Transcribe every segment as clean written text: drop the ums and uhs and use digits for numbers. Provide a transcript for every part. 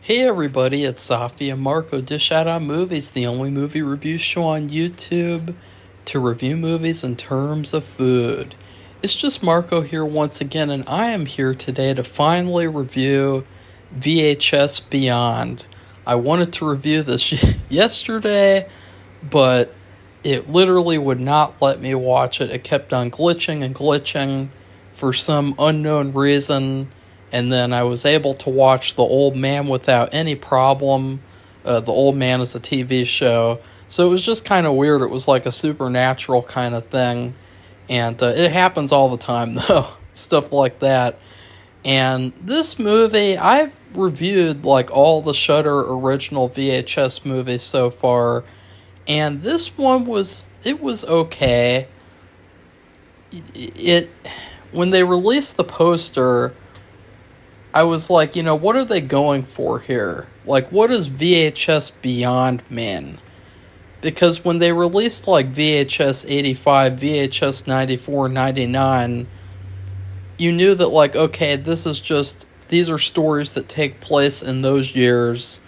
Hey everybody, it's Safi and Marco Dish Out on Movies, the only movie review show on YouTube to review movies in terms of food. It's just Marco here once again, and I am here today to finally review VHS Beyond. I wanted to review this yesterday, but it literally would not let me watch it. It kept on glitching and glitching for some unknown reason. And then I was able to watch The Old Man without any problem. The Old Man is a TV show. So it was just kind of weird. It was like a supernatural kind of thing. And it happens all the time, though. Stuff like that. And this movie, I've reviewed like all the Shudder original VHS movies so far. And this one was okay. When they released the poster, I was like, what are they going for here? Like, what is VHS Beyond mean? Because when they released, like, VHS 85, VHS 94, 99, you knew that, like, okay, these are stories that take place in those years.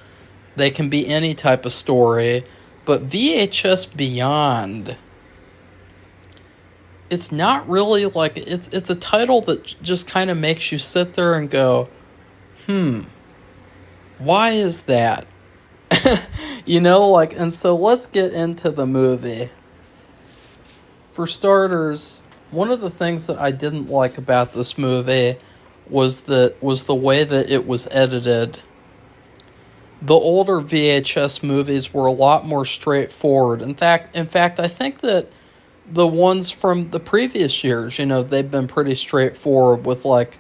They can be any type of story. But VHS Beyond, it's not really like, it's a title that just kind of makes you sit there and go, why is that? And so let's get into the movie. For starters, one of the things that I didn't like about this movie was the way that it was edited. The older VHS movies were a lot more straightforward. In fact, I think that the ones from the previous years, they've been pretty straightforward with, like,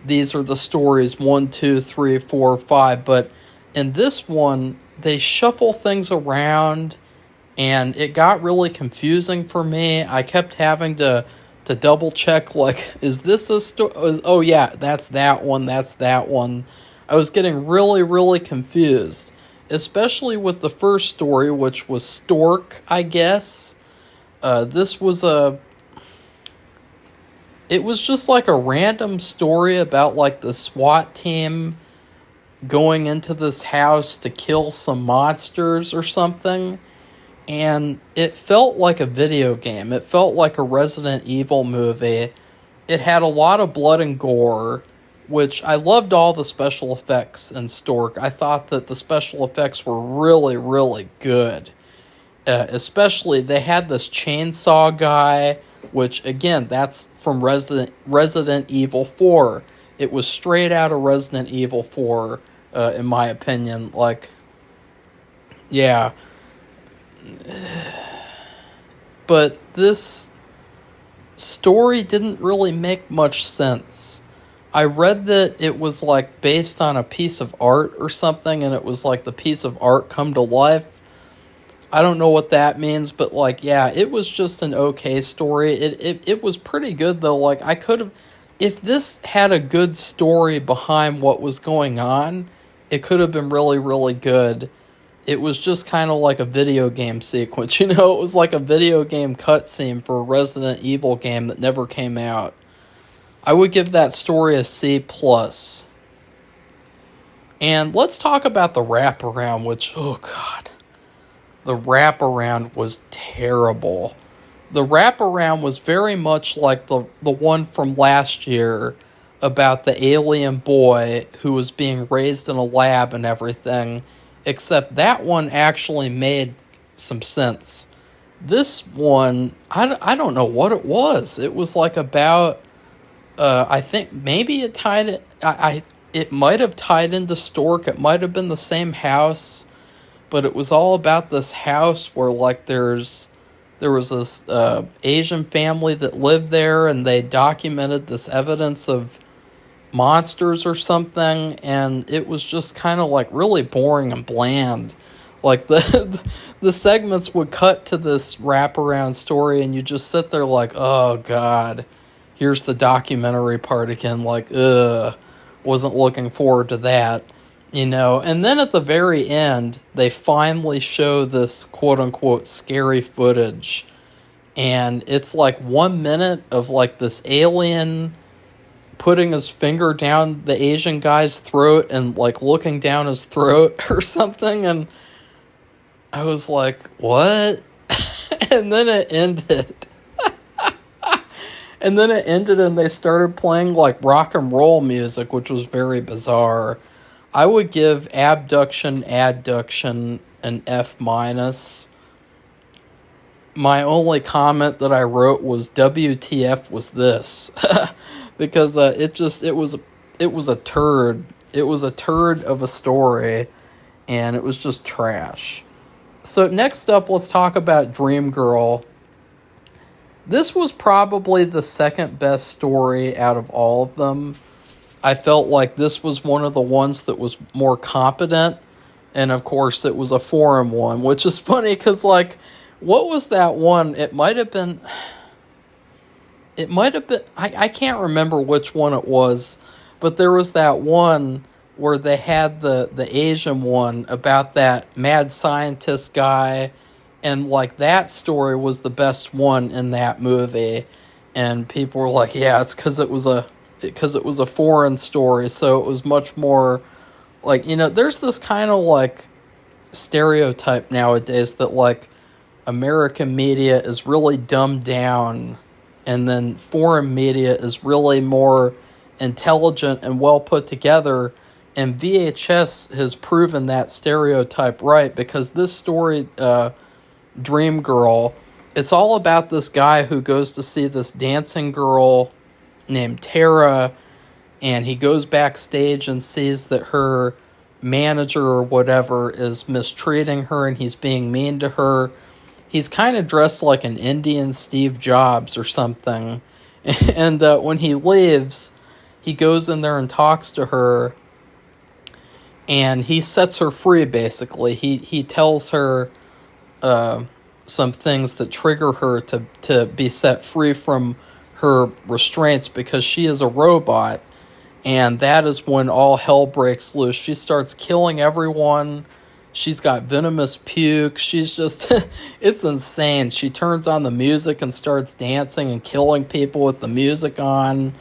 these are the stories 1, 2, 3, 4, 5. But in this one, they shuffle things around, and it got really confusing for me. I kept having to double check, like, is this a story? Oh, yeah, that's that one. I was getting really, really confused, especially with the first story, which was Stork, I guess. It was just like a random story about, like, the SWAT team going into this house to kill some monsters or something. And it felt like a video game. It felt like a Resident Evil movie. It had a lot of blood and gore, which I loved all the special effects in Stork. I thought that the special effects were really, really good. Especially, they had this chainsaw guy, which, again, that's from Resident Evil 4. It was straight out of Resident Evil 4, in my opinion. Like, yeah. But this story didn't really make much sense. I read that it was, like, based on a piece of art or something, and it was like the piece of art come to life. I don't know what that means, but, like, yeah, it was just an okay story. It was pretty good, though. Like, I could have, if this had a good story behind what was going on, it could have been really, really good. It was just kind of like a video game sequence, it was like a video game cutscene for a Resident Evil game that never came out. I would give that story a C+. And let's talk about the wraparound, which, oh god. The wraparound was terrible. The wraparound was very much like the one from last year about the alien boy who was being raised in a lab and everything, except that one actually made some sense. This one, I don't know what it was. It was like about, I think maybe it tied it, it might have tied into Stork. It might have been the same house. But it was all about this house where, like, there was this Asian family that lived there, and they documented this evidence of monsters or something, and it was just kind of, like, really boring and bland. Like, the segments would cut to this wraparound story, and you just sit there like, oh, God, here's the documentary part again, like, wasn't looking forward to that. And then at the very end, they finally show this quote-unquote scary footage, and it's like 1 minute of, like, this alien putting his finger down the Asian guy's throat and, like, looking down his throat or something, and I was like, what? And then it ended. And then it ended and they started playing, like, rock and roll music, which was very bizarre. I would give Abduction, Adduction an F-. My only comment that I wrote was WTF was this. Because it was a turd. It was a turd of a story, and it was just trash. So next up, let's talk about Dream Girl. This was probably the second best story out of all of them. I felt like this was one of the ones that was more competent, and of course it was a forum one, which is funny because, like, what was that one? It might have been, I can't remember which one it was, but there was that one where they had the Asian one about that mad scientist guy, and, like, that story was the best one in that movie, and people were like, yeah, it's because it was a foreign story, so it was much more, like, you know, there's this kind of, like, stereotype nowadays that, like, American media is really dumbed down, and then foreign media is really more intelligent and well put together, and VHS has proven that stereotype right, because this story, Dream Girl, it's all about this guy who goes to see this dancing girl named Tara, and he goes backstage and sees that her manager or whatever is mistreating her and he's being mean to her. He's kind of dressed like an Indian Steve Jobs or something. And when he leaves, he goes in there and talks to her, and he sets her free, basically. He tells her some things that trigger her to be set free from her restraints, because she is a robot, and that is when all hell breaks loose. She starts killing everyone. She's got venomous puke. She's just, it's insane. She turns on the music and starts dancing and killing people with the music on.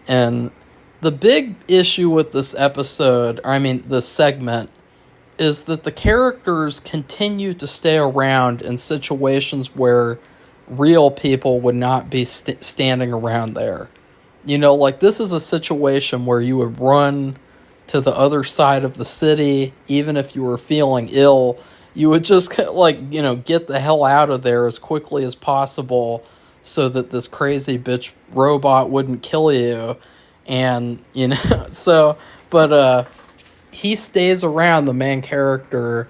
And the big issue with this this segment, is that the characters continue to stay around in situations where real people would not be standing around there. You know, like, this is a situation where you would run to the other side of the city, even if you were feeling ill. You would just, like, you know, get the hell out of there as quickly as possible so that this crazy bitch robot wouldn't kill you. And, you know, so, but, he stays around, the main character,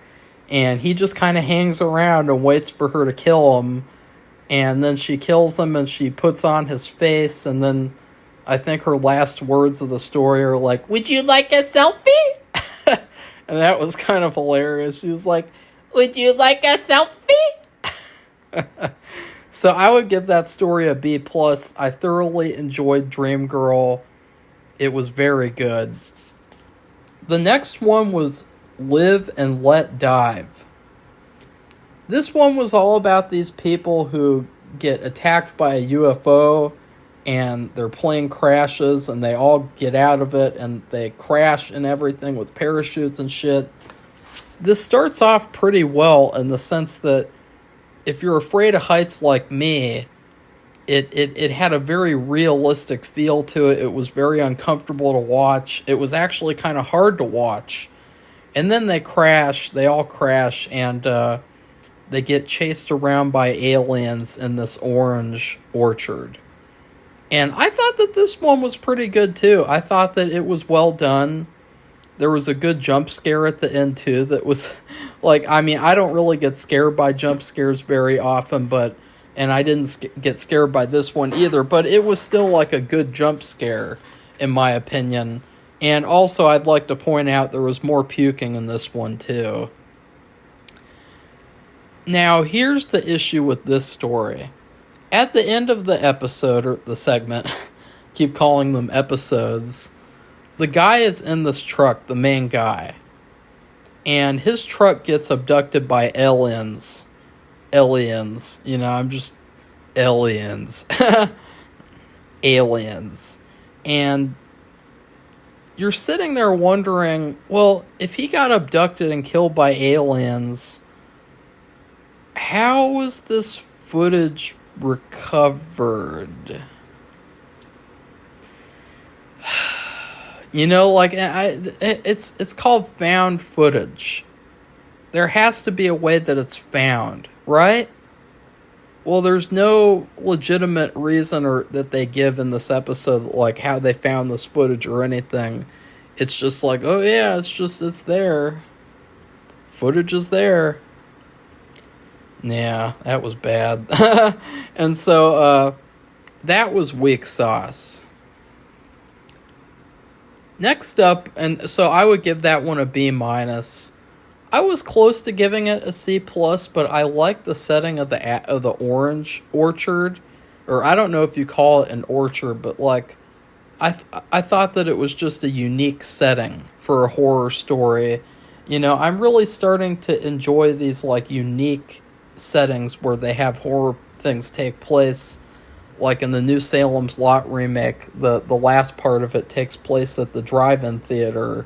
and he just kind of hangs around and waits for her to kill him. And then she kills him and she puts on his face, and then I think her last words of the story are like, "Would you like a selfie?" And that was kind of hilarious. She was like, "Would you like a selfie?" So I would give that story a B+. I thoroughly enjoyed Dream Girl. It was very good. The next one was Live and Let Dive. This one was all about these people who get attacked by a UFO, and their plane crashes, and they all get out of it, and they crash and everything with parachutes and shit. This starts off pretty well in the sense that if you're afraid of heights like me, it had a very realistic feel to it. It was very uncomfortable to watch. It was actually kind of hard to watch. And then they all crash, and they get chased around by aliens in this orange orchard. And I thought that this one was pretty good too. I thought that it was well done. There was a good jump scare at the end too that was, like, I mean, I don't really get scared by jump scares very often, and I didn't get scared by this one either, but it was still like a good jump scare, in my opinion. And also, I'd like to point out there was more puking in this one too. Now, here's the issue with this story. At the end of the episode, or the segment, keep calling them episodes, the guy is in this truck, the main guy, and his truck gets abducted by aliens. Aliens, you know, aliens. Aliens. And you're sitting there wondering, well, if he got abducted and killed by aliens, how was this footage recovered? You know, like, it's called found footage. There has to be a way that it's found, right? Well, there's no legitimate reason or that they give in this episode, like how they found this footage or anything. It's just like, oh yeah, it's there. Footage is there. Yeah, that was bad. And so, that was weak sauce. Next up, and so I would give that one a B minus. I was close to giving it a C plus, but I like the setting of the orange orchard, or I don't know if you call it an orchard, but like I thought that it was just a unique setting for a horror story. You know, I'm really starting to enjoy these like unique settings where they have horror things take place. Like in the new Salem's Lot remake, the last part of it takes place at the drive-in theater.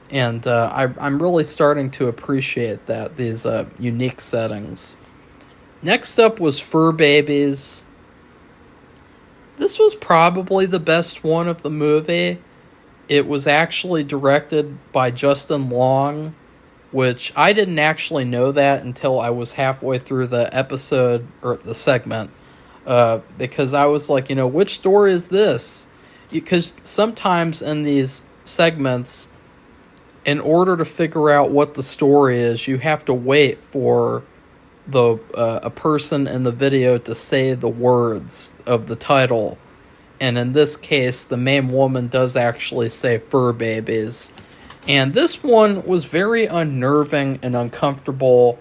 And I'm really starting to appreciate that, these unique settings. Next up was Fur Babies. This was probably the best one of the movie. It was actually directed by Justin Long, which I didn't actually know that until I was halfway through the episode, or the segment. Because I was like, which story is this? Because sometimes in these segments, in order to figure out what the story is, you have to wait for a person in the video to say the words of the title. And in this case, the main woman does actually say Fur Babies. And this one was very unnerving and uncomfortable.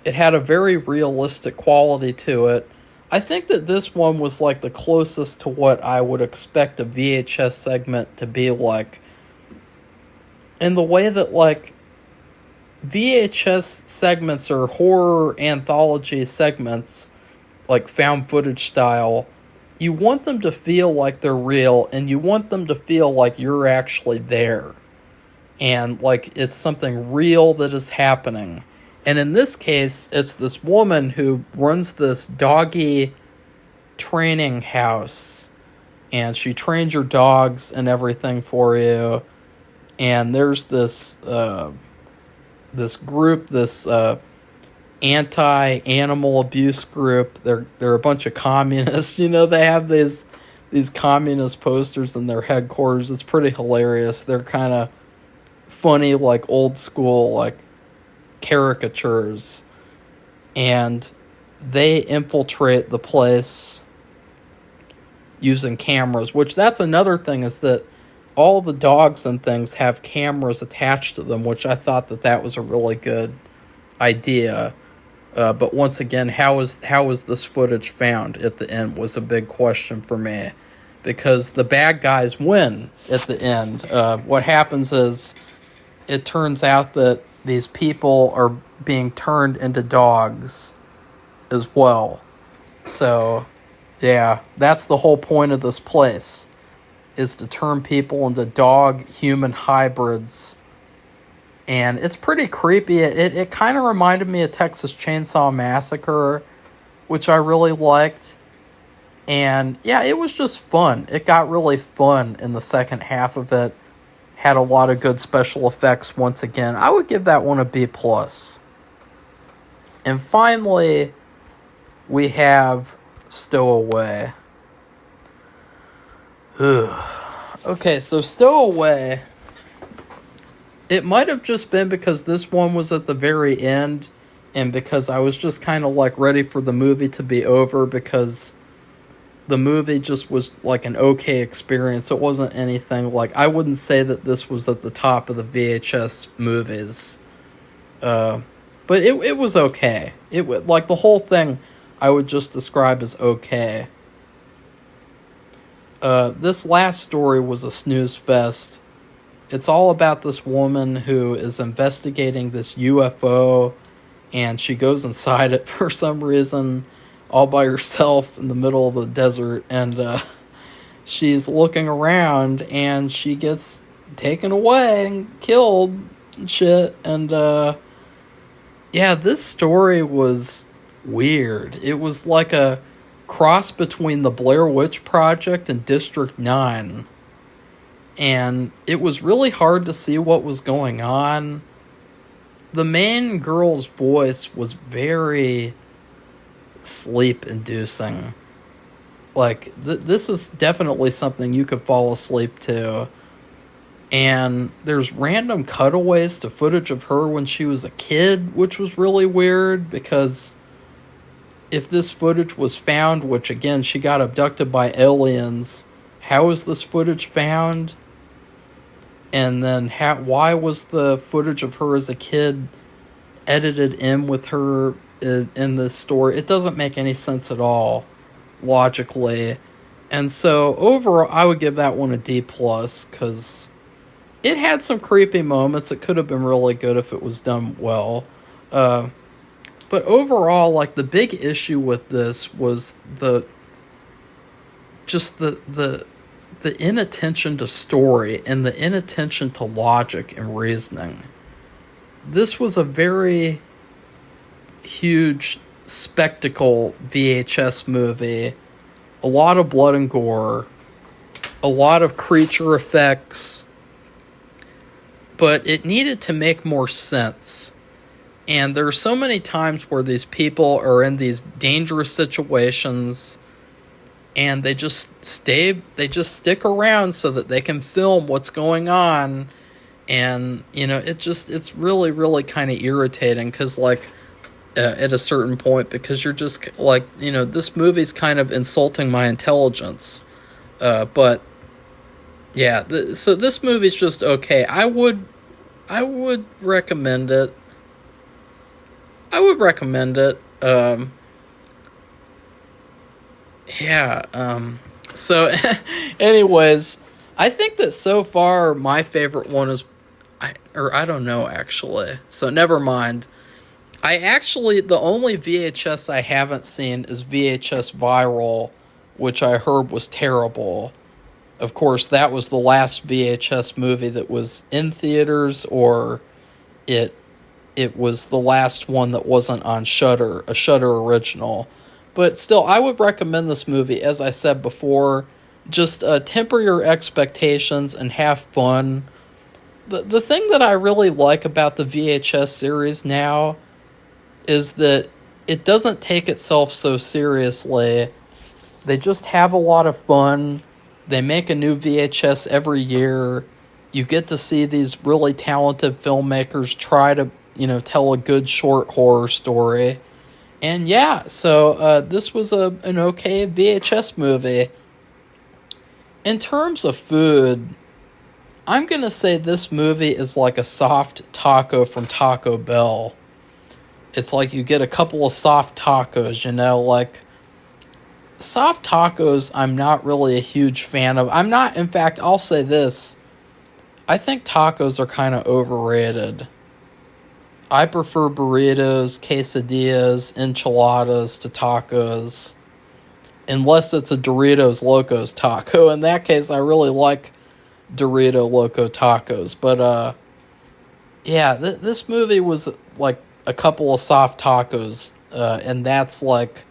It had a very realistic quality to it. I think that this one was like the closest to what I would expect a VHS segment to be like. In the way that, like, VHS segments or horror anthology segments, like found footage style, you want them to feel like they're real, and you want them to feel like you're actually there. And, like, it's something real that is happening. And in this case, it's this woman who runs this doggy training house. And she trains your dogs and everything for you. And there's this group, this anti-animal abuse group. They're a bunch of communists. They have these communist posters in their headquarters. It's pretty hilarious. They're kind of funny, like old school, like caricatures. And they infiltrate the place using cameras, which that's another thing, is that all the dogs and things have cameras attached to them, which I thought that was a really good idea. But once again, how was this footage found at the end was a big question for me. Because the bad guys win at the end. What happens is, it turns out that these people are being turned into dogs as well. So, yeah, that's the whole point of this place, is to turn people into dog-human hybrids. And it's pretty creepy. It kind of reminded me of Texas Chainsaw Massacre, which I really liked. And, yeah, it was just fun. It got really fun in the second half of it. Had a lot of good special effects once again. I would give that one a B+. And finally, we have Stowaway. Okay, so Stowaway, it might have just been because this one was at the very end, and because I was just kind of like ready for the movie to be over, because the movie just was like an okay experience. It wasn't anything like, I wouldn't say that this was at the top of the VHS movies. But it was okay. Like the whole thing I would just describe as okay. This last story was a snooze fest. It's all about this woman who is investigating this UFO, and she goes inside it for some reason, all by herself in the middle of the desert, and she's looking around and she gets taken away and killed and shit. And yeah, this story was weird. It was like a cross between the Blair Witch Project and District 9. And it was really hard to see what was going on. The main girl's voice was very sleep-inducing. Like, this is definitely something you could fall asleep to. And there's random cutaways to footage of her when she was a kid, which was really weird, because if this footage was found, which again, she got abducted by aliens, how was this footage found? And then why was the footage of her as a kid edited in with her in this story? It doesn't make any sense at all, logically. And so overall, I would give that one a D+, because it had some creepy moments. It could have been really good if it was done well. But overall, like, the big issue with this was the inattention to story and the inattention to logic and reasoning. This was a very huge spectacle VHS movie. A lot of blood and gore. A lot of creature effects. But it needed to make more sense. And there are so many times where these people are in these dangerous situations and they just stick around so that they can film what's going on. And, you know, it's really, really kind of irritating because, like, at a certain point, because you're just, like, you know, this movie's kind of insulting my intelligence. But, yeah, so this movie's just okay. I would recommend it. So anyways, I think that so far my favorite one is, I don't know, actually. So never mind. The only VHS I haven't seen is VHS Viral, which I heard was terrible. Of course, that was the last VHS movie that was in theaters, or it was the last one that wasn't on Shudder, a Shudder original. But still, I would recommend this movie. As I said before, just temper your expectations and have fun. The thing that I really like about the VHS series now is that it doesn't take itself so seriously. They just have a lot of fun. They make a new VHS every year. You get to see these really talented filmmakers try to, you know, tell a good short horror story. And yeah, so this was an okay VHS movie. In terms of food, I'm going to say this movie is like a soft taco from Taco Bell. It's like you get a couple of soft tacos, you know, like soft tacos I'm not really a huge fan of. In fact, I'll say this. I think tacos are kind of overrated. I prefer burritos, quesadillas, enchiladas to tacos. Unless it's a Doritos Locos taco. In that case, I really like Dorito Loco tacos. But, yeah, this movie was like a couple of soft tacos. And that's like,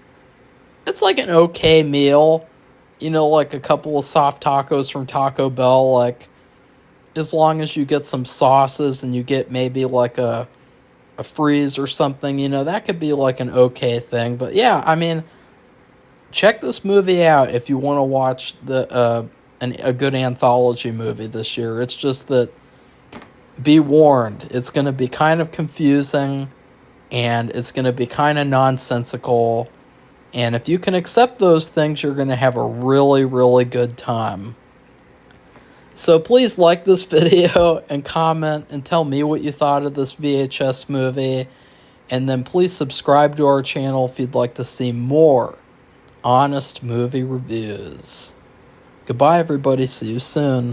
it's like an okay meal. You know, like a couple of soft tacos from Taco Bell. Like, as long as you get some sauces and you get maybe like a freeze or something, you know, that could be like an okay thing. But yeah, I mean, check this movie out if you want to watch a good anthology movie this year. It's just that, be warned, it's going to be kind of confusing and it's going to be kind of nonsensical. And if you can accept those things, you're going to have a really, really good time. So please like this video and comment and tell me what you thought of this VHS movie. And then please subscribe to our channel if you'd like to see more honest movie reviews. Goodbye, everybody. See you soon.